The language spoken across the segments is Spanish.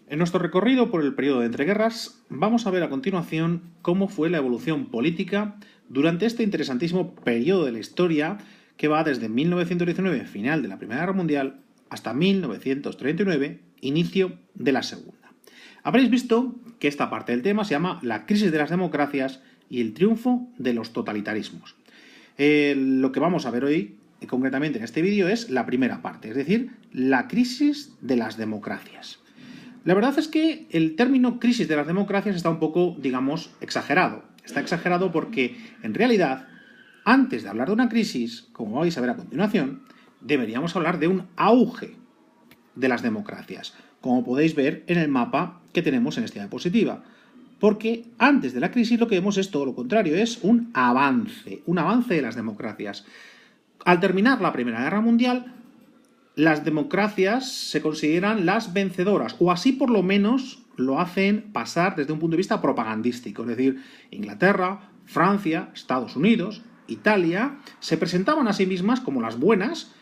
En nuestro recorrido por el periodo de entreguerras, vamos a ver a continuación cómo fue la evolución política durante este interesantísimo periodo de la historia que va desde 1919, final de la Primera Guerra Mundial, hasta 1939, inicio de la Segunda. Habréis visto que esta parte del tema se llama la crisis de las democracias y el triunfo de los totalitarismos. Lo que vamos a ver hoy, concretamente en este vídeo, es la primera parte, es decir, la crisis de las democracias. La verdad es que el término crisis de las democracias está un poco, digamos, exagerado. Está exagerado porque, en realidad, antes de hablar de una crisis, como vais a ver a continuación, deberíamos hablar de un auge de las democracias, como podéis ver en el mapa que tenemos en esta diapositiva. Porque antes de la crisis lo que vemos es todo lo contrario, es un avance de las democracias. Al terminar la Primera Guerra Mundial, las democracias se consideran las vencedoras, o así por lo menos lo hacen pasar desde un punto de vista propagandístico. Es decir, Inglaterra, Francia, Estados Unidos, Italia, se presentaban a sí mismas como las buenas,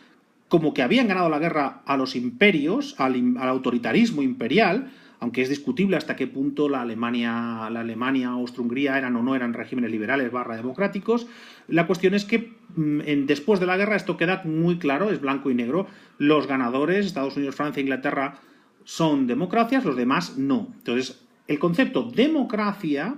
como que habían ganado la guerra a los imperios, al autoritarismo imperial, aunque es discutible hasta qué punto la Alemania Austro-Hungría eran o no eran regímenes liberales / democráticos. La cuestión es que después de la guerra esto queda muy claro, es blanco y negro. Los ganadores, Estados Unidos, Francia e Inglaterra, son democracias, los demás no. Entonces, el concepto democracia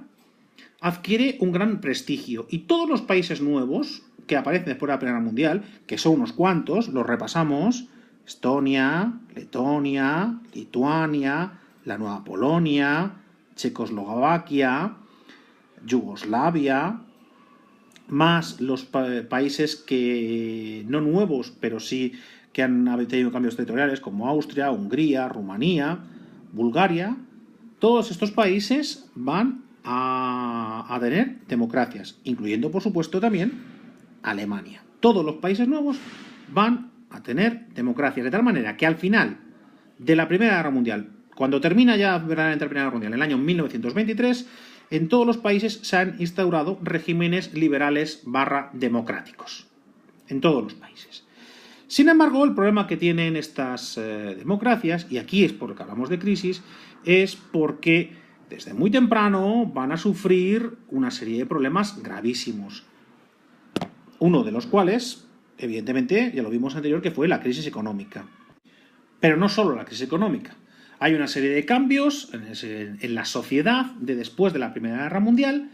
adquiere un gran prestigio y todos los países nuevos que aparecen después de la Primera Guerra Mundial, que son unos cuantos, los repasamos: Estonia, Letonia, Lituania, la Nueva Polonia, Checoslovaquia, Yugoslavia, más los países que no nuevos, pero sí que han tenido cambios territoriales, como Austria, Hungría, Rumanía, Bulgaria. Todos estos países van a tener democracias, incluyendo, por supuesto, también Alemania. Todos los países nuevos van a tener democracias, de tal manera que al final de la Primera Guerra Mundial, cuando termina ya verdaderamente la Primera Guerra Mundial, en el año 1923, en todos los países se han instaurado regímenes liberales / democráticos. En todos los países. Sin embargo, el problema que tienen estas democracias, y aquí es porque hablamos de crisis, es porque desde muy temprano van a sufrir una serie de problemas gravísimos. Uno de los cuales, evidentemente, ya lo vimos anterior, que fue la crisis económica. Pero no solo la crisis económica. Hay una serie de cambios en la sociedad de después de la Primera Guerra Mundial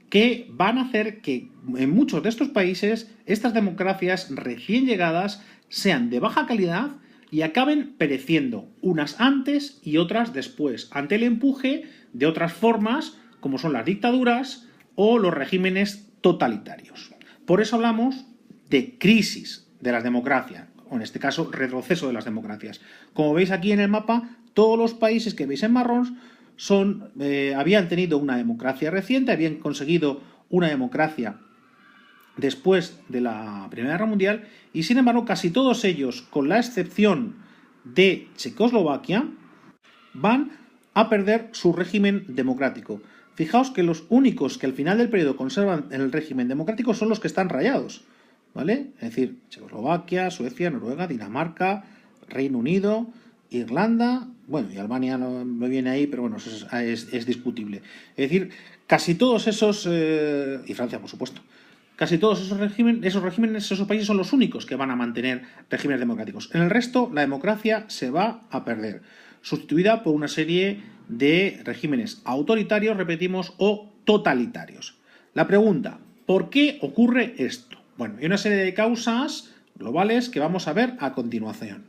que van a hacer que en muchos de estos países estas democracias recién llegadas sean de baja calidad y acaben pereciendo, unas antes y otras después, ante el empuje de otras formas como son las dictaduras o los regímenes totalitarios. Por eso hablamos de crisis de las democracias, o en este caso retroceso de las democracias. Como veis aquí en el mapa, todos los países que veis en marrón habían tenido una democracia reciente, habían conseguido una democracia después de la Primera Guerra Mundial, y sin embargo casi todos ellos, con la excepción de Checoslovaquia, van a perder su régimen democrático. Fijaos que los únicos que al final del periodo conservan el régimen democrático son los que están rayados, ¿vale? Es decir, Checoslovaquia, Suecia, Noruega, Dinamarca, Reino Unido, Irlanda, bueno, y Albania no me viene ahí, pero bueno, es discutible. Es decir, casi todos esos, y Francia, por supuesto, casi todos esos regímenes, esos países son los únicos que van a mantener regímenes democráticos. En el resto, la democracia se va a perder, sustituida por una serie de regímenes autoritarios, repetimos, o totalitarios. La pregunta, ¿por qué ocurre esto? Bueno, hay una serie de causas globales que vamos a ver a continuación.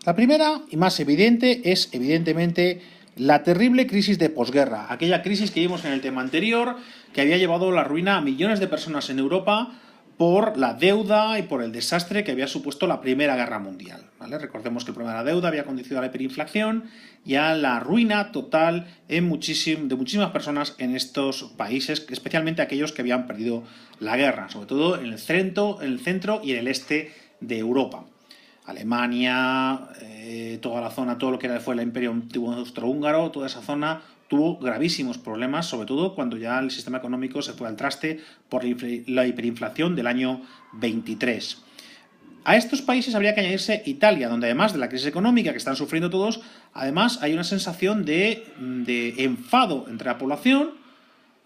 La primera y más evidente es, evidentemente, la terrible crisis de posguerra, aquella crisis que vimos en el tema anterior, que había llevado la ruina a millones de personas en Europa por la deuda y por el desastre que había supuesto la Primera Guerra Mundial, ¿vale? Recordemos que el problema de la deuda había conducido a la hiperinflación y a la ruina total de muchísimas personas en estos países, especialmente aquellos que habían perdido la guerra, sobre todo en el centro y en el este de Europa. Alemania, toda la zona, todo lo que fue el Imperio Antiguo Austrohúngaro, toda esa zona tuvo gravísimos problemas, sobre todo cuando ya el sistema económico se fue al traste por la hiperinflación del año 23. A estos países habría que añadirse Italia, donde además de la crisis económica que están sufriendo todos, además hay una sensación de enfado entre la población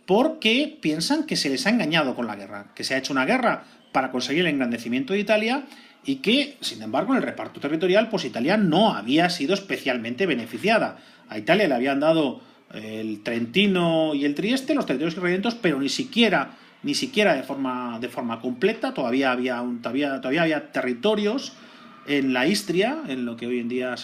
porque piensan que se les ha engañado con la guerra, que se ha hecho una guerra para conseguir el engrandecimiento de Italia y que, sin embargo, en el reparto territorial, pues Italia no había sido especialmente beneficiada. A Italia le habían dado el Trentino y el Trieste, los territorios irredentos, pero ni siquiera de forma completa. Todavía había territorios en la Istria, en lo que hoy en día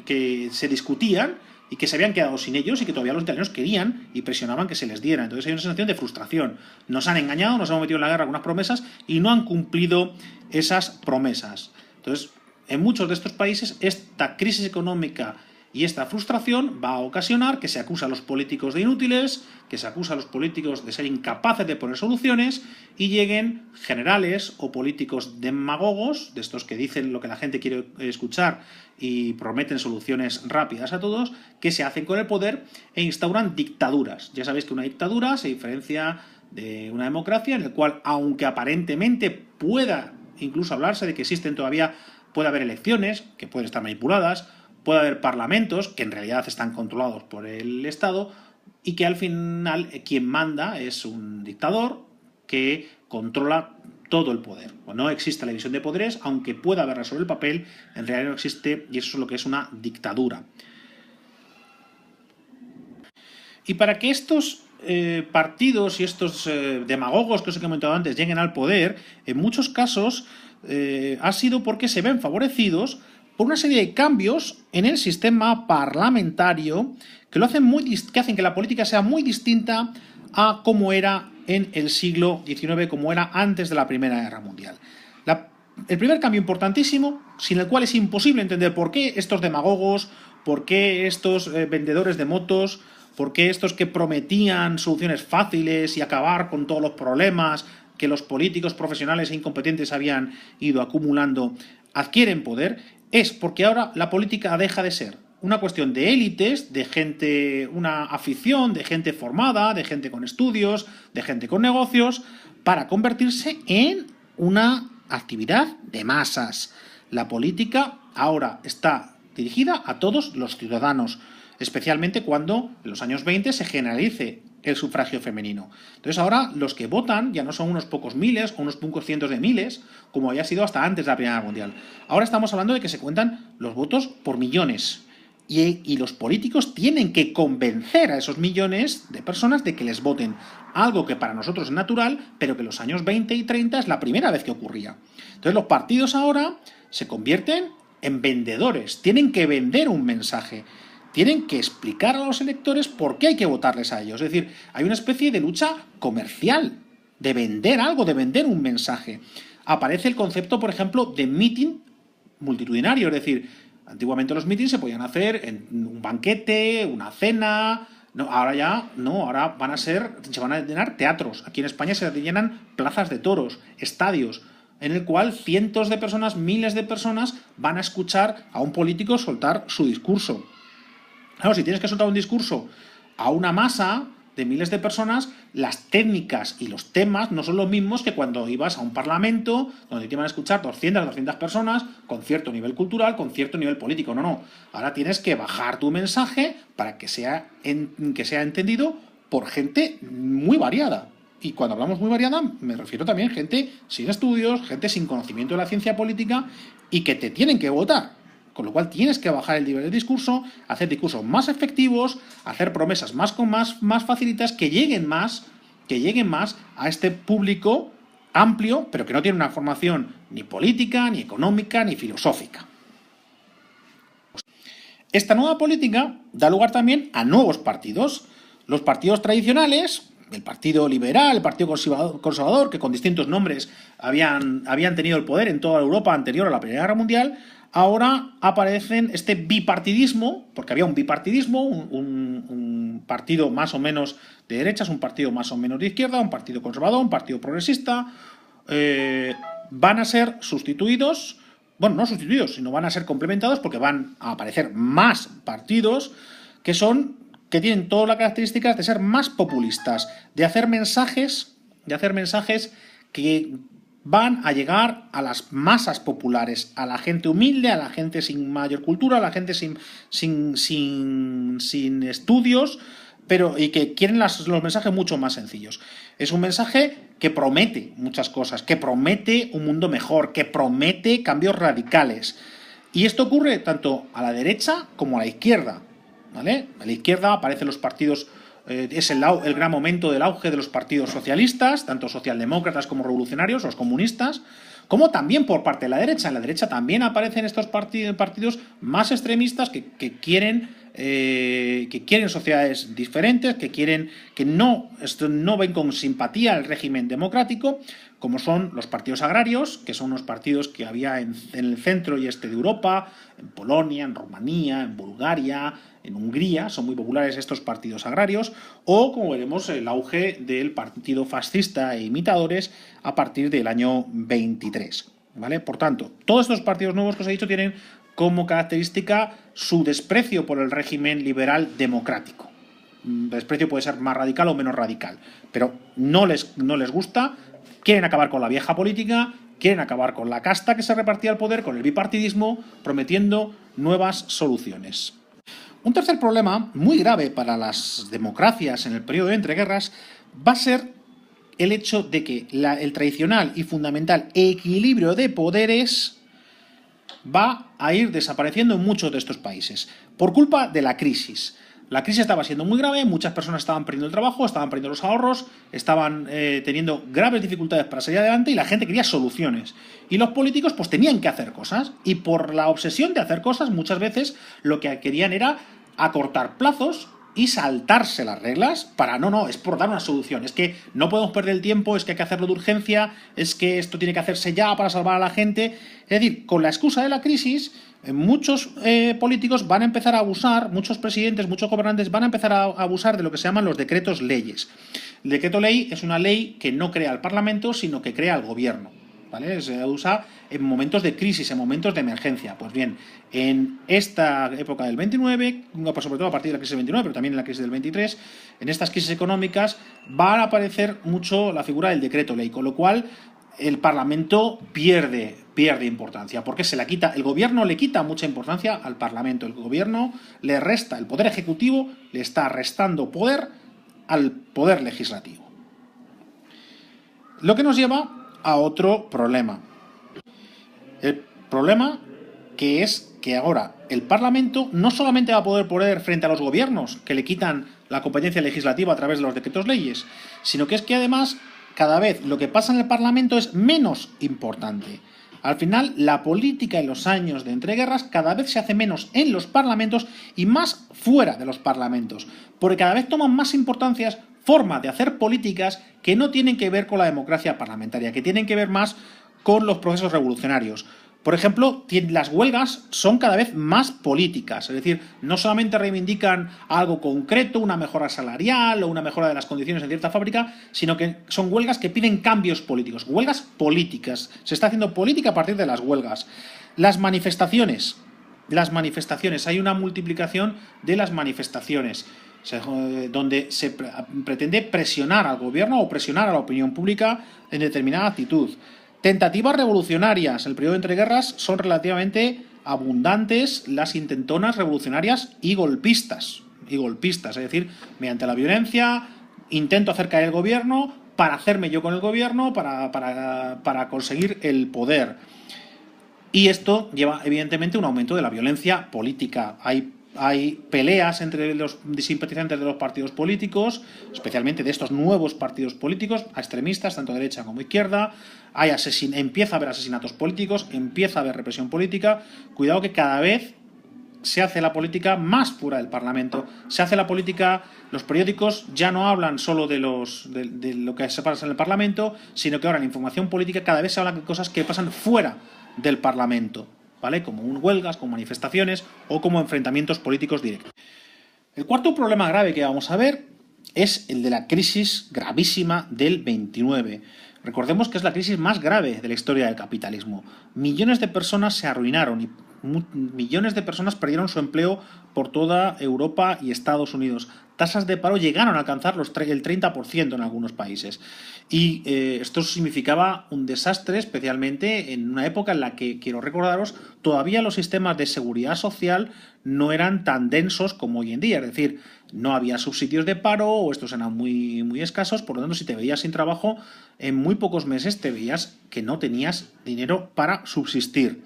que se discutían y que se habían quedado sin ellos y que todavía los italianos querían y presionaban que se les diera. Entonces hay una sensación de frustración. Nos han engañado, nos hemos metido en la guerra con unas promesas y no han cumplido esas promesas. Entonces, en muchos de estos países, esta crisis económica y esta frustración va a ocasionar que se acusa a los políticos de inútiles, que se acusa a los políticos de ser incapaces de poner soluciones y lleguen generales o políticos demagogos, de estos que dicen lo que la gente quiere escuchar y prometen soluciones rápidas a todos, que se hacen con el poder e instauran dictaduras. Ya sabéis que una dictadura se diferencia de una democracia en la cual, aunque aparentemente pueda incluso hablarse de que puede haber elecciones, que pueden estar manipuladas, puede haber parlamentos que en realidad están controlados por el Estado y que al final quien manda es un dictador que controla todo el poder. No existe la división de poderes, aunque pueda haberla sobre el papel, en realidad no existe y eso es lo que es una dictadura. Y para que estos partidos y estos demagogos que os he comentado antes lleguen al poder, en muchos casos ha sido porque se ven favorecidos por una serie de cambios en el sistema parlamentario que hacen que la política sea muy distinta a cómo era en el siglo XIX, como era antes de la Primera Guerra Mundial. El primer cambio importantísimo, sin el cual es imposible entender por qué estos demagogos, por qué estos vendedores de motos, por qué estos que prometían soluciones fáciles y acabar con todos los problemas que los políticos profesionales e incompetentes habían ido acumulando, adquieren poder, es porque ahora la política deja de ser una cuestión de élites, de gente, una afición, de gente formada, de gente con estudios, de gente con negocios, para convertirse en una actividad de masas. La política ahora está dirigida a todos los ciudadanos, especialmente cuando en los años 20 se generalice el sufragio femenino. Entonces ahora los que votan ya no son unos pocos miles o unos pocos cientos de miles, como había sido hasta antes de la Primera Guerra Mundial. Ahora estamos hablando de que se cuentan los votos por millones. Y los políticos tienen que convencer a esos millones de personas de que les voten. Algo que para nosotros es natural, pero que en los años 20 y 30 es la primera vez que ocurría. Entonces los partidos ahora se convierten en vendedores. Tienen que vender un mensaje. Tienen que explicar a los electores por qué hay que votarles a ellos. Es decir, hay una especie de lucha comercial, de vender algo, de vender un mensaje. Aparece el concepto, por ejemplo, de meeting multitudinario. Es decir, antiguamente los meetings se podían hacer en un banquete, una cena. No, ahora ya no, ahora se van a llenar teatros. Aquí en España se llenan plazas de toros, estadios, en el cual cientos de personas, miles de personas van a escuchar a un político soltar su discurso. Claro, si tienes que soltar un discurso a una masa de miles de personas, las técnicas y los temas no son los mismos que cuando ibas a un parlamento donde te iban a escuchar 200 personas con cierto nivel cultural, con cierto nivel político. No. Ahora tienes que bajar tu mensaje para que sea entendido por gente muy variada. Y cuando hablamos muy variada, me refiero también a gente sin estudios, gente sin conocimiento de la ciencia política y que te tienen que votar. Con lo cual tienes que bajar el nivel de discurso, hacer discursos más efectivos, hacer promesas más facilitas que lleguen más a este público amplio, pero que no tiene una formación ni política, ni económica, ni filosófica. Esta nueva política da lugar también a nuevos partidos. Los partidos tradicionales, el Partido Liberal, el Partido Conservador, que con distintos nombres habían tenido el poder en toda Europa anterior a la Primera Guerra Mundial, ahora aparecen este bipartidismo, porque había un bipartidismo, un partido más o menos de derechas, un partido más o menos de izquierda, un partido conservador, un partido progresista, van a ser sustituidos, bueno, no sustituidos, sino van a ser complementados porque van a aparecer más partidos que tienen todas las características de ser más populistas, de hacer mensajes que van a llegar a las masas populares, a la gente humilde, a la gente sin mayor cultura, a la gente sin estudios, y que quieren los mensajes mucho más sencillos. Es un mensaje que promete muchas cosas, que promete un mundo mejor, que promete cambios radicales. Y esto ocurre tanto a la derecha como a la izquierda, ¿vale? A la izquierda aparecen los partidos, es el gran momento del auge de los partidos socialistas, tanto socialdemócratas como revolucionarios, los comunistas, como también por parte de la derecha. En la derecha también aparecen estos partidos más extremistas que quieren sociedades diferentes, que no ven con simpatía el régimen democrático, como son los partidos agrarios, que son unos partidos que había en el centro y este de Europa, en Polonia, en Rumanía, en Bulgaria, en Hungría, son muy populares estos partidos agrarios, o, como veremos, el auge del partido fascista e imitadores a partir del año 23. ¿Vale? Por tanto, todos estos partidos nuevos que os he dicho tienen como característica su desprecio por el régimen liberal democrático. Desprecio puede ser más radical o menos radical, pero no les gusta, quieren acabar con la vieja política, quieren acabar con la casta que se repartía el poder, con el bipartidismo, prometiendo nuevas soluciones. Un tercer problema muy grave para las democracias en el periodo de entreguerras va a ser el hecho de que el tradicional y fundamental equilibrio de poderes va a ir desapareciendo en muchos de estos países por culpa de la crisis. La crisis estaba siendo muy grave, muchas personas estaban perdiendo el trabajo, estaban perdiendo los ahorros, estaban teniendo graves dificultades para salir adelante y la gente quería soluciones. Y los políticos pues tenían que hacer cosas y por la obsesión de hacer cosas muchas veces lo que querían era acortar plazos y saltarse las reglas para es por dar una solución, es que no podemos perder el tiempo, es que hay que hacerlo de urgencia, es que esto tiene que hacerse ya para salvar a la gente. Es decir, con la excusa de la crisis, muchos políticos van a empezar a abusar, muchos presidentes, muchos gobernantes van a empezar a abusar de lo que se llaman los decretos leyes. El decreto ley es una ley que no crea el Parlamento, sino que crea el gobierno, ¿vale? Se usa en momentos de crisis, en momentos de emergencia. Pues bien, en esta época del 29, sobre todo a partir de la crisis del 29, pero también en la crisis del 23, en estas crisis económicas va a aparecer mucho la figura del decreto ley, con lo cual el Parlamento pierde importancia, porque el gobierno le quita mucha importancia al Parlamento, el gobierno le resta, el poder ejecutivo le está restando poder al poder legislativo. Lo que nos lleva a otro problema. El problema que es que ahora el Parlamento no solamente va a poder frente a los gobiernos que le quitan la competencia legislativa a través de los decretos leyes, sino que es que además cada vez lo que pasa en el Parlamento es menos importante. Al final, la política en los años de entreguerras cada vez se hace menos en los parlamentos y más fuera de los parlamentos, porque cada vez toman más importancia formas de hacer políticas que no tienen que ver con la democracia parlamentaria, que tienen que ver más con los procesos revolucionarios. Por ejemplo, las huelgas son cada vez más políticas, es decir, no solamente reivindican algo concreto, una mejora salarial o una mejora de las condiciones en cierta fábrica, sino que son huelgas que piden cambios políticos, huelgas políticas. Se está haciendo política a partir de las huelgas. Las manifestaciones, hay una multiplicación de las manifestaciones, donde se pretende presionar al gobierno o presionar a la opinión pública en determinada actitud. Tentativas revolucionarias. En el periodo de entreguerras son relativamente abundantes las intentonas revolucionarias y golpistas. Es decir, mediante la violencia intento hacer caer el gobierno para hacerme yo con el gobierno, para conseguir el poder. Y esto lleva evidentemente un aumento de la violencia política. Hay peleas entre los simpatizantes de los partidos políticos, especialmente de estos nuevos partidos políticos, extremistas, tanto derecha como izquierda. Empieza a haber asesinatos políticos, empieza a haber represión política. Cuidado que cada vez se hace la política más fuera del Parlamento. Se hace la política, los periódicos ya no hablan solo de lo que se pasa en el Parlamento, sino que ahora en la información política cada vez se habla de cosas que pasan fuera del Parlamento, ¿vale? Como huelgas, como manifestaciones o como enfrentamientos políticos directos. El cuarto problema grave que vamos a ver es el de la crisis gravísima del 29. Recordemos que es la crisis más grave de la historia del capitalismo. Millones de personas se arruinaron y millones de personas perdieron su empleo por toda Europa y Estados Unidos. Tasas de paro llegaron a alcanzar el 30% en algunos países. Y esto significaba un desastre, especialmente en una época en la que, quiero recordaros, todavía los sistemas de seguridad social no eran tan densos como hoy en día. Es decir, no había subsidios de paro o estos eran muy, muy escasos. Por lo tanto, si te veías sin trabajo, en muy pocos meses te veías que no tenías dinero para subsistir.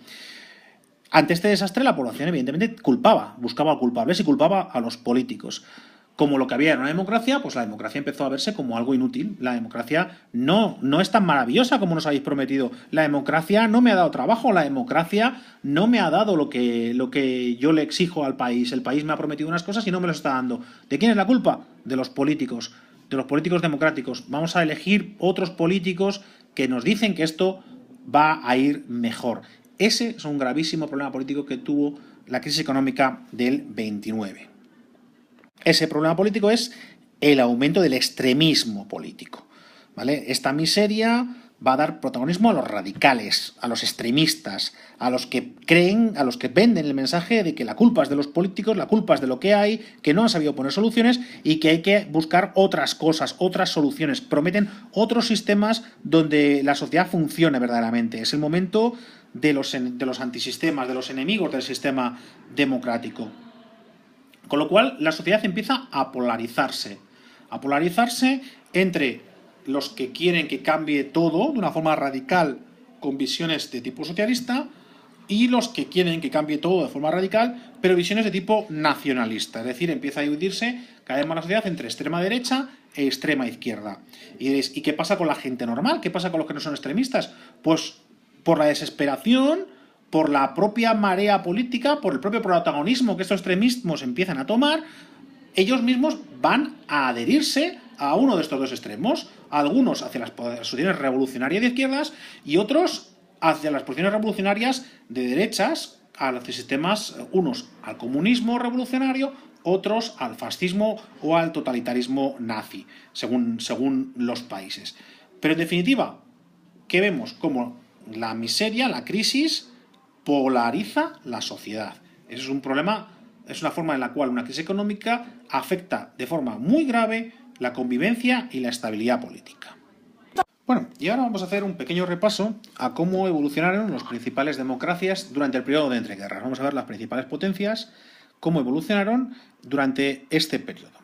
Ante este desastre, la población evidentemente buscaba culpables y culpaba a los políticos. Como lo que había en una democracia, pues la democracia empezó a verse como algo inútil. La democracia no es tan maravillosa como nos habéis prometido. La democracia no me ha dado trabajo, la democracia no me ha dado lo que yo le exijo al país. El país me ha prometido unas cosas y no me lo está dando. ¿De quién es la culpa? De los políticos democráticos. Vamos a elegir otros políticos que nos dicen que esto va a ir mejor. Ese es un gravísimo problema político que tuvo la crisis económica del 29. Ese problema político es el aumento del extremismo político, ¿vale? Esta miseria va a dar protagonismo a los radicales, a los extremistas, a los que creen, a los que venden el mensaje de que la culpa es de los políticos, la culpa es de lo que hay, que no han sabido poner soluciones y que hay que buscar otras cosas, otras soluciones. Prometen otros sistemas donde la sociedad funcione verdaderamente. Es el momento de los antisistemas, de los enemigos del sistema democrático. Con lo cual, la sociedad empieza a polarizarse entre los que quieren que cambie todo de una forma radical con visiones de tipo socialista y los que quieren que cambie todo de forma radical, pero visiones de tipo nacionalista. Es decir, empieza a dividirse cada vez más la sociedad entre extrema derecha e extrema izquierda. ¿Y qué pasa con la gente normal? ¿Qué pasa con los que no son extremistas? Pues por la desesperación, por la propia marea política, por el propio protagonismo que estos extremismos empiezan a tomar, ellos mismos van a adherirse a uno de estos dos extremos, algunos hacia las posiciones revolucionarias de izquierdas y otros hacia las posiciones revolucionarias de derechas, a los sistemas, unos al comunismo revolucionario, otros al fascismo o al totalitarismo nazi, según los países. Pero en definitiva, ¿qué vemos? Como la miseria, la crisis, polariza la sociedad. Eso es un problema, es una forma en la cual una crisis económica afecta de forma muy grave la convivencia y la estabilidad política. Bueno, y ahora vamos a hacer un pequeño repaso a cómo evolucionaron las principales democracias durante el periodo de entreguerras. Vamos a ver las principales potencias, cómo evolucionaron durante este periodo.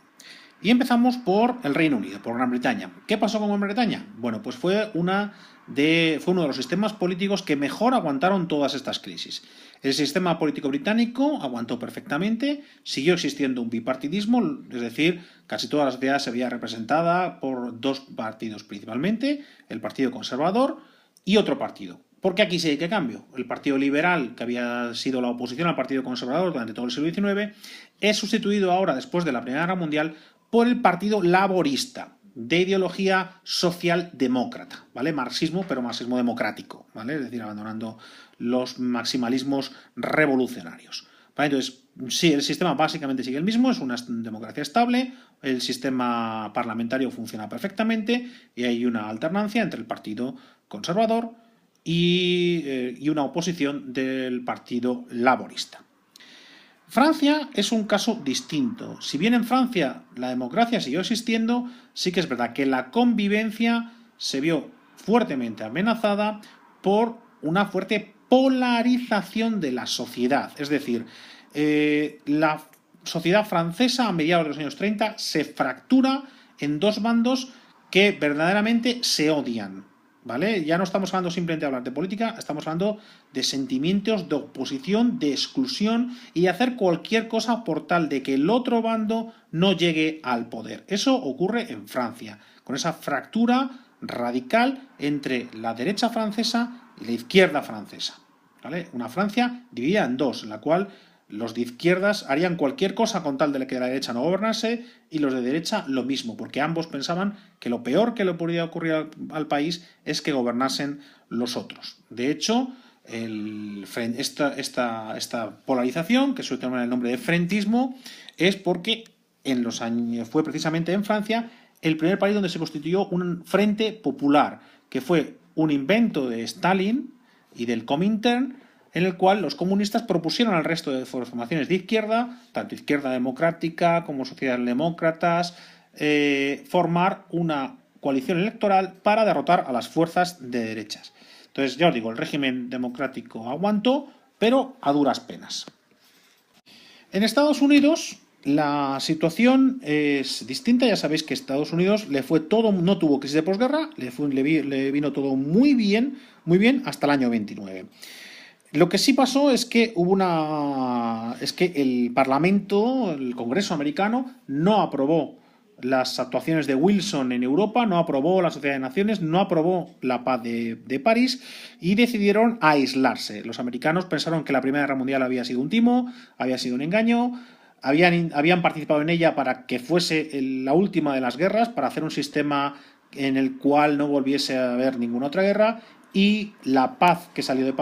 Y empezamos por el Reino Unido, por Gran Bretaña. ¿Qué pasó con Gran Bretaña? Bueno, pues fue uno de los sistemas políticos que mejor aguantaron todas estas crisis. El sistema político británico aguantó perfectamente, siguió existiendo un bipartidismo, es decir, casi toda la sociedad se veía representada por dos partidos principalmente, el Partido Conservador y otro partido. Porque aquí sí hay que cambio. El Partido Liberal, que había sido la oposición al Partido Conservador durante todo el siglo XIX, es sustituido ahora, después de la Primera Guerra Mundial, por el Partido Laborista, de ideología socialdemócrata, ¿vale? Marxismo, pero marxismo democrático, ¿vale? Es decir, abandonando los maximalismos revolucionarios. ¿Vale? Entonces, sí, el sistema básicamente sigue el mismo, es una democracia estable, el sistema parlamentario funciona perfectamente y hay una alternancia entre el Partido Conservador y una oposición del Partido Laborista. Francia es un caso distinto. Si bien en Francia la democracia siguió existiendo, sí que es verdad que la convivencia se vio fuertemente amenazada por una fuerte polarización de la sociedad. Es decir, la sociedad francesa a mediados de los años 30 se fractura en dos bandos que verdaderamente se odian. ¿Vale? Ya no estamos hablando simplemente de hablar de política, estamos hablando de sentimientos de oposición, de exclusión y de hacer cualquier cosa por tal de que el otro bando no llegue al poder. Eso ocurre en Francia, con esa fractura radical entre la derecha francesa y la izquierda francesa. ¿Vale? Una Francia dividida en dos, en la cual los de izquierdas harían cualquier cosa con tal de que la derecha no gobernase y los de derecha lo mismo, porque ambos pensaban que lo peor que le podría ocurrir al país es que gobernasen los otros. De hecho, esta polarización, que suele tener el nombre de frentismo, es porque fue precisamente en Francia el primer país donde se constituyó un frente popular, que fue un invento de Stalin y del Comintern, en el cual los comunistas propusieron al resto de formaciones de izquierda, tanto izquierda democrática como socialdemócratas, formar una coalición electoral para derrotar a las fuerzas de derechas. Entonces, ya os digo, el régimen democrático aguantó, pero a duras penas. En Estados Unidos la situación es distinta. Ya sabéis que Estados Unidos le fue todo, no tuvo crisis de posguerra, le vino todo muy bien hasta el año 29. Lo que sí pasó es que es que el Parlamento, el Congreso americano, no aprobó las actuaciones de Wilson en Europa, no aprobó la Sociedad de Naciones, no aprobó la paz de París y decidieron aislarse. Los americanos pensaron que la Primera Guerra Mundial había sido un timo, había sido un engaño, habían participado en ella para que fuese la última de las guerras, para hacer un sistema en el cual no volviese a haber ninguna otra guerra, y la paz que salió de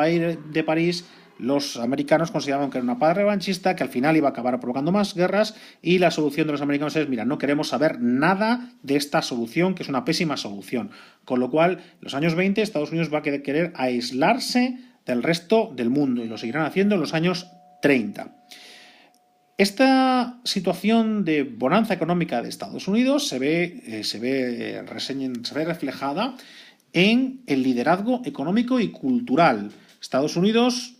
París, los americanos consideraban que era una paz revanchista, que al final iba a acabar provocando más guerras, y la solución de los americanos es, mira, no queremos saber nada de esta solución, que es una pésima solución. Con lo cual, en los años 20, Estados Unidos va a querer aislarse del resto del mundo, y lo seguirán haciendo en los años 30. Esta situación de bonanza económica de Estados Unidos se ve reflejada en el liderazgo económico y cultural. Estados Unidos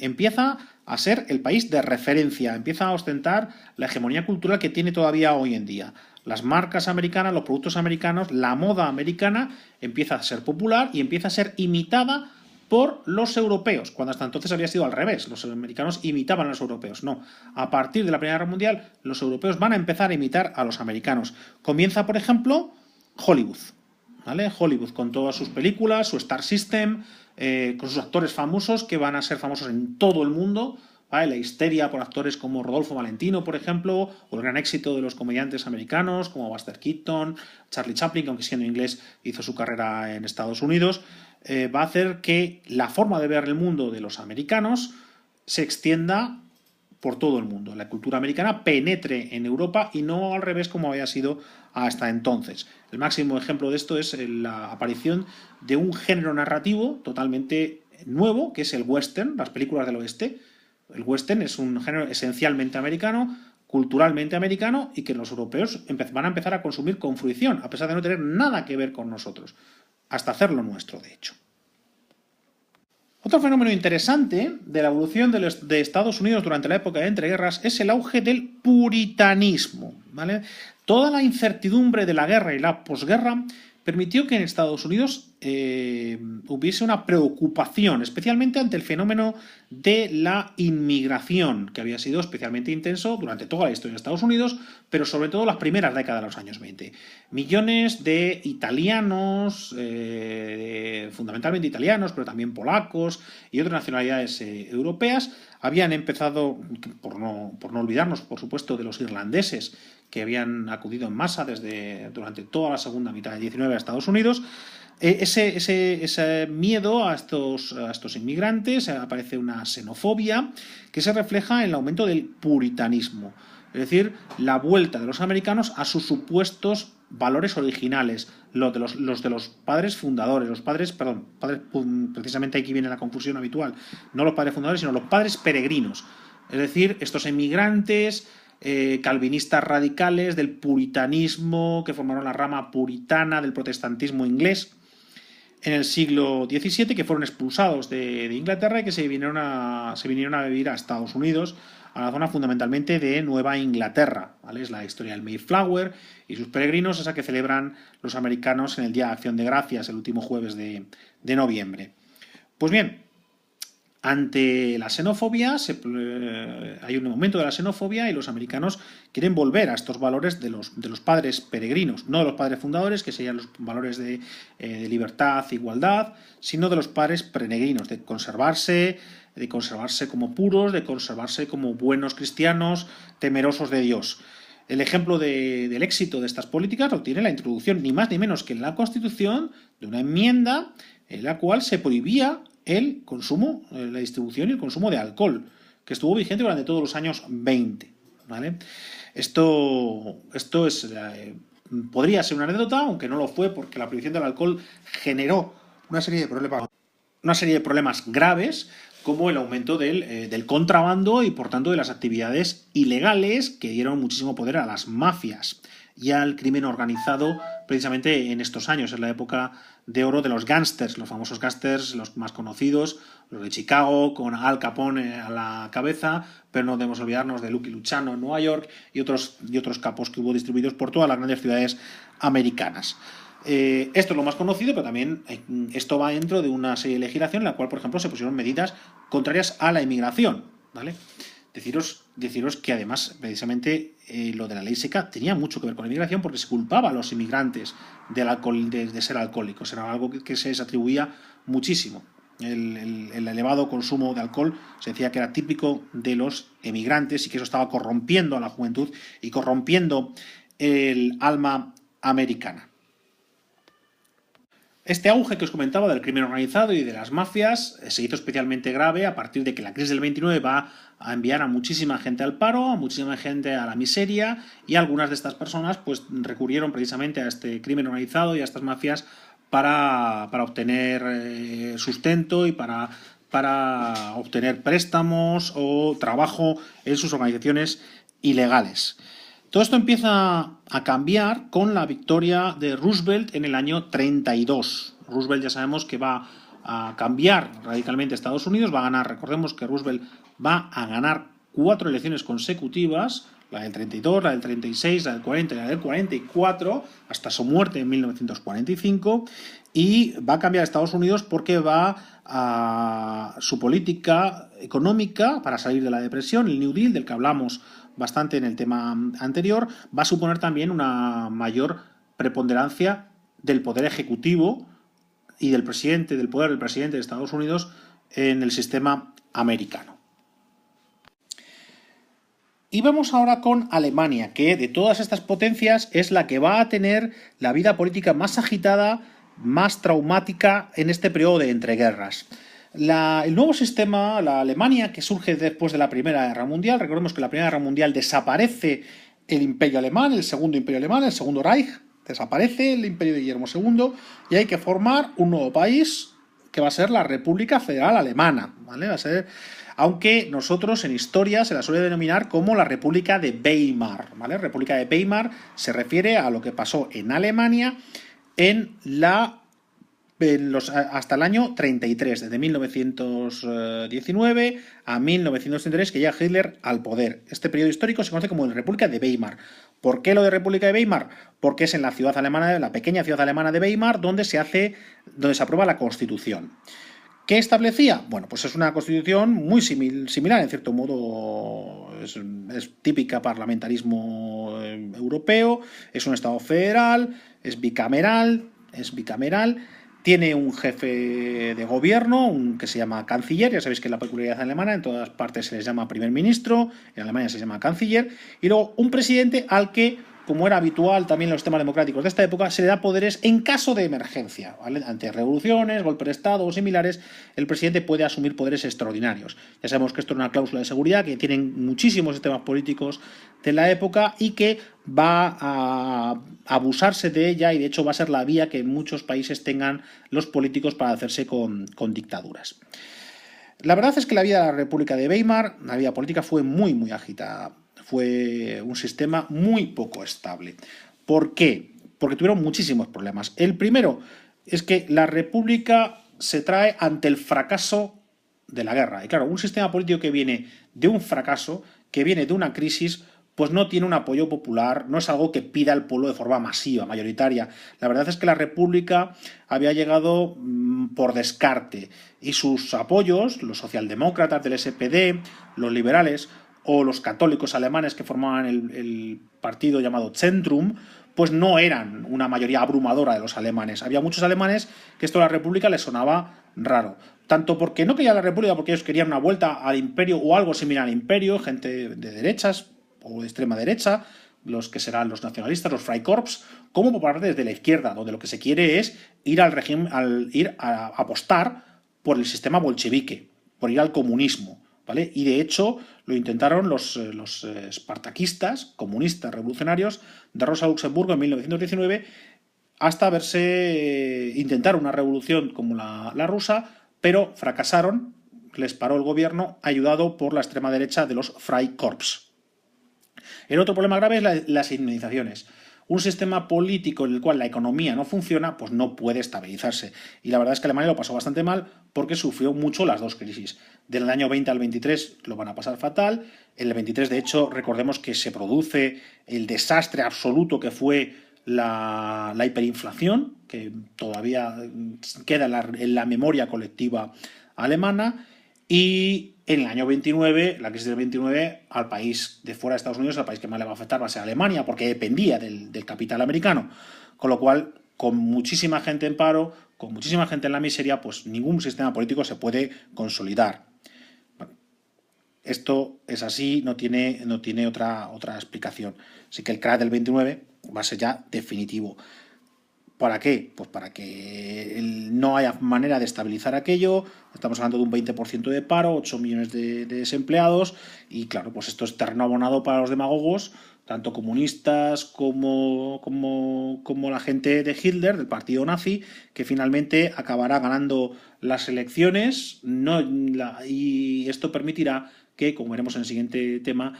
empieza a ser el país de referencia, empieza a ostentar la hegemonía cultural que tiene todavía hoy en día. Las marcas americanas, los productos americanos, la moda americana empieza a ser popular y empieza a ser imitada por los europeos, cuando hasta entonces había sido al revés. Los americanos imitaban a los europeos. No, a partir de la Primera Guerra Mundial, los europeos van a empezar a imitar a los americanos. Comienza, por ejemplo, Hollywood. ¿Vale? Hollywood con todas sus películas, su Star System, con sus actores famosos que van a ser famosos en todo el mundo, ¿vale? La histeria por actores como Rodolfo Valentino, por ejemplo, o el gran éxito de los comediantes americanos como Buster Keaton, Charlie Chaplin, que aunque siendo inglés hizo su carrera en Estados Unidos, va a hacer que la forma de ver el mundo de los americanos se extienda por todo el mundo. La cultura americana penetre en Europa y no al revés como había sido hasta entonces. El máximo ejemplo de esto es la aparición de un género narrativo totalmente nuevo, que es el western, las películas del oeste. El western es un género esencialmente americano, culturalmente americano, y que los europeos van a empezar a consumir con fruición, a pesar de no tener nada que ver con nosotros, hasta hacerlo nuestro, de hecho. Otro fenómeno interesante de la evolución de Estados Unidos durante la época de entreguerras es el auge del puritanismo, ¿vale? Toda la incertidumbre de la guerra y la posguerra permitió que en Estados Unidos hubiese una preocupación, especialmente ante el fenómeno de la inmigración, que había sido especialmente intenso durante toda la historia de Estados Unidos, pero sobre todo las primeras décadas de los años 20. Millones de italianos, fundamentalmente italianos, pero también polacos y otras nacionalidades europeas, habían empezado, por no olvidarnos, por supuesto, de los irlandeses, que habían acudido en masa durante toda la segunda mitad del 19 a Estados Unidos. Ese miedo a estos inmigrantes, aparece una xenofobia que se refleja en el aumento del puritanismo, es decir, la vuelta de los americanos a sus supuestos valores originales, los de los padres fundadores, precisamente aquí viene la confusión habitual, no los padres fundadores, sino los padres peregrinos, es decir, estos inmigrantes calvinistas radicales del puritanismo que formaron la rama puritana del protestantismo inglés en el siglo XVII, que fueron expulsados de Inglaterra y que se vinieron a vivir a Estados Unidos, a la zona fundamentalmente de Nueva Inglaterra, ¿vale? Es la historia del Mayflower y sus peregrinos, esa que celebran los americanos en el Día de Acción de Gracias, el último jueves de noviembre. Pues bien, ante la xenofobia, hay un aumento de la xenofobia y los americanos quieren volver a estos valores de los padres peregrinos, no de los padres fundadores, que serían los valores de libertad, igualdad, sino de los padres peregrinos, de conservarse como puros, de conservarse como buenos cristianos, temerosos de Dios. El ejemplo del éxito de estas políticas lo tiene la introducción, ni más ni menos que en la Constitución, de una enmienda en la cual se prohibía el consumo, la distribución y el consumo de alcohol, que estuvo vigente durante todos los años 20. ¿Vale? Esto podría ser una anécdota, aunque no lo fue, porque la prohibición del alcohol generó una serie de problemas. una serie de problemas graves como el aumento del contrabando y por tanto de las actividades ilegales que dieron muchísimo poder a las mafias y al crimen organizado precisamente en estos años, en la época de oro de los gángsters, los famosos gángsters, los más conocidos, los de Chicago, con Al Capone a la cabeza, pero no debemos olvidarnos de Lucky Luciano en Nueva York y otros capos que hubo distribuidos por todas las grandes ciudades americanas. Esto es lo más conocido, pero también esto va dentro de una serie de legislación en la cual, por ejemplo, se pusieron medidas contrarias a la inmigración, ¿vale? Deciros que además, precisamente, lo de la ley seca tenía mucho que ver con la inmigración porque se culpaba a los inmigrantes del alcohol, de ser alcohólicos. Era algo que se les atribuía muchísimo. El elevado consumo de alcohol se decía que era típico de los emigrantes y que eso estaba corrompiendo a la juventud y corrompiendo el alma americana. Este auge que os comentaba del crimen organizado y de las mafias se hizo especialmente grave a partir de que la crisis del 29 va a enviar a muchísima gente al paro, a muchísima gente a la miseria, y algunas de estas personas pues recurrieron precisamente a este crimen organizado y a estas mafias para obtener sustento y para obtener préstamos o trabajo en sus organizaciones ilegales. Todo esto empieza a cambiar con la victoria de Roosevelt en el año 32. Roosevelt ya sabemos que va a cambiar radicalmente Estados Unidos, va a ganar, recordemos que Roosevelt va a ganar 4 elecciones consecutivas, la del 32, la del 36, la del 40 y la del 44, hasta su muerte en 1945, y va a cambiar Estados Unidos porque va a su política económica para salir de la depresión, el New Deal, del que hablamos bastante en el tema anterior, va a suponer también una mayor preponderancia del poder ejecutivo y del poder del presidente de Estados Unidos en el sistema americano. Y vamos ahora con Alemania, que de todas estas potencias es la que va a tener la vida política más agitada, más traumática en este periodo de entreguerras. El nuevo sistema, la Alemania que surge después de la Primera Guerra Mundial, recordemos que en la Primera Guerra Mundial desaparece el Imperio Alemán, el Segundo Imperio Alemán, el Segundo Reich, desaparece el Imperio de Guillermo II y hay que formar un nuevo país que va a ser la República Federal Alemana, ¿vale? Va a ser, aunque nosotros en historia se la suele denominar como la República de Weimar, ¿vale? República de Weimar se refiere a lo que pasó en Alemania hasta el año 33, desde 1919 a 1933, que llega Hitler al poder. Este periodo histórico se conoce como la República de Weimar. ¿Por qué lo de República de Weimar? Porque es en la ciudad alemana, la pequeña ciudad alemana de Weimar, donde se aprueba la Constitución. ¿Qué establecía? Bueno, pues es una constitución muy similar, en cierto modo, es típica parlamentarismo europeo, es un estado federal, es bicameral, tiene un jefe de gobierno, que se llama canciller, ya sabéis que es la peculiaridad alemana, en todas partes se les llama primer ministro, en Alemania se llama canciller, y luego un presidente al que, como era habitual también en los sistemas democráticos de esta época, se le da poderes en caso de emergencia, ¿vale? Ante revoluciones, golpes de Estado o similares, el presidente puede asumir poderes extraordinarios. Ya sabemos que esto es una cláusula de seguridad que tienen muchísimos sistemas políticos de la época y que va a abusarse de ella, y de hecho va a ser la vía que en muchos países tengan los políticos para hacerse con dictaduras. La verdad es que la vida de la República de Weimar, la vida política, fue muy agitada. Fue un sistema muy poco estable. ¿Por qué? Porque tuvieron muchísimos problemas. El primero es que la República se trae ante el fracaso de la guerra. Y claro, un sistema político que viene de un fracaso, que viene de una crisis, pues no tiene un apoyo popular, no es algo que pida el pueblo de forma masiva, mayoritaria. La verdad es que la República había llegado por descarte, y sus apoyos, los socialdemócratas del SPD, los liberales o los católicos alemanes que formaban el partido llamado Zentrum, pues no eran una mayoría abrumadora de los alemanes. Había muchos alemanes que esto de la República les sonaba raro. Tanto porque no querían la República, porque ellos querían una vuelta al imperio o algo similar al imperio, gente de derechas o de extrema derecha, los que serán los nacionalistas, los Freikorps, como por parte de la izquierda, donde lo que se quiere es ir al régimen, ir a apostar por el sistema bolchevique, por ir al comunismo, ¿vale? Y de hecho lo intentaron los espartaquistas, comunistas revolucionarios de Rosa Luxemburgo en 1919, hasta intentar una revolución como la rusa, pero fracasaron, les paró el gobierno, ayudado por la extrema derecha de los Freikorps. El otro problema grave es las indemnizaciones. Un sistema político en el cual la economía no funciona, pues no puede estabilizarse. Y la verdad es que Alemania lo pasó bastante mal porque sufrió mucho las dos crisis. Del año 20 al 23 lo van a pasar fatal. En el 23, de hecho, recordemos que se produce el desastre absoluto que fue la hiperinflación, que todavía queda en la memoria colectiva alemana. Y en el año 29, la crisis del 29, al país de fuera de Estados Unidos, al país que más le va a afectar va a ser Alemania, porque dependía del capital americano. Con lo cual, con muchísima gente en paro, con muchísima gente en la miseria, pues ningún sistema político se puede consolidar. Esto es así, no tiene otra explicación. Así que el crash del 29 va a ser ya definitivo. ¿Para qué? Pues para que no haya manera de estabilizar aquello. Estamos hablando de un 20% de paro, 8 millones de desempleados, y claro, pues esto es terreno abonado para los demagogos, tanto comunistas como la gente de Hitler, del partido nazi, que finalmente acabará ganando las elecciones, y esto permitirá que, como veremos en el siguiente tema,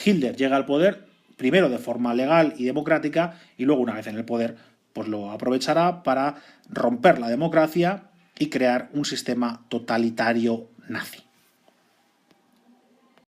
Hitler llegue al poder, primero de forma legal y democrática, y luego, una vez en el poder, pues lo aprovechará para romper la democracia y crear un sistema totalitario nazi.